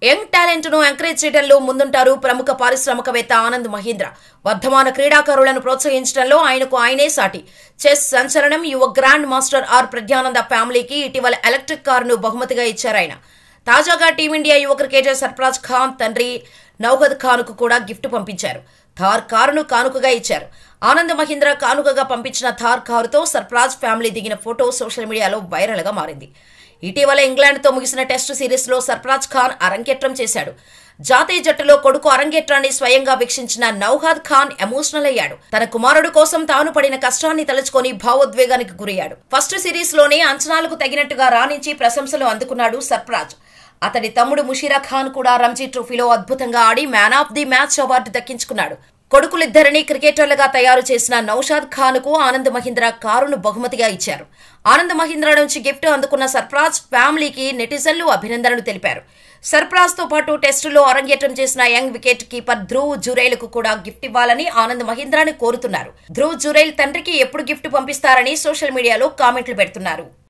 Young talent ను encourage చేయడంలో ముందుంటారు ప్రముఖ పారిశ్రామికవేత్త ఆనంద్ మహీంద్ర. వర్ధమాన క్రీడాకారులను ప్రోత్సహించడంలో ఆయనకు ఆయనే సాటి. చెస్ సంచలనం యువ గ్రాండ్ మాస్టర్ ఆర్ ప్రజ్ఞానంద ఫ్యామిలీకి ఇటీవల ఎలక్ట్రిక్ కారును బహుమతిగా ఇచ్చారాయన. తాజాగా టీమిండియా యువ క్రికెటర్ సర్ఫరాజ్ ఖాన్ తండ్రి నౌహద్ ఖాన్ కు కూడా గిఫ్ట్ పంపించారు. థార్ కారును కానుకగా ఇచ్చారు. ఆనంద్ మహీంద్ర కానుకగా పంపించిన థార్ కారుతో సర్ఫరాజ్ ఫ్యామిలీ దిగిన ఫోటో సోషల్ మీడియాలో వైరల్ గా మారింది. ఇటీవల ఇంగ్లాండ్తో ముగిసిన టెస్టు సిరీస్లో సర్ఫరాజ్ ఖాన్ అరంగేట్రం చేశాడు. జాతీయ జట్టులో కొడుకు అరంగేట్రాన్ని స్వయంగా వీక్షించిన నౌహద్ ఖాన్ ఎమోషనల్ అయ్యాడు. తన కుమారుడు కోసం తాను పడిన కష్టాన్ని తలుచుకొని భావోద్వేగానికి గురయ్యాడు. ఫస్ట్ సిరీస్లోనే అంచనాలకు తగినట్టుగా రాణించి ప్రశంసలు అందుకున్నాడు సర్ఫరాజ్. అతడి తమ్ముడు ముషీరా ఖాన్ కూడా రంజీ ట్రోఫీలో అద్భుతంగా ఆడి man of the match award దక్కించుకున్నాడు. కొడుకులిద్దరినీ క్రికెటర్లుగా తయారు చేసిన నౌషాద్ ఖాన్ కు ఆనంద్ మహీంద్ర కారును బహుమతిగా ఇచ్చారు. ఆనంద్ మహీంద్ర నుంచి గిఫ్ట్ అందుకున్న సర్ఫరాజ్ ఫ్యామిలీకి నెటిజన్లు అభినందనలు తెలిపారు. సర్ఫరాజ్ తో పాటు టెస్టులో అరంగేట్రం చేసిన యంగ్ వికెట్ కీపర్ ధ్రువ్ జురైల్ కు కూడా గిఫ్ట్ ఇవ్వాలని ఆనంద్ మహీంద్రని కోరుతున్నారు. ధ్రువ్ జురైల్ తండ్రికి ఎప్పుడు గిఫ్ట్ పంపిస్తారని సోషల్ మీడియాలో కామెంట్లు పెడుతున్నారు.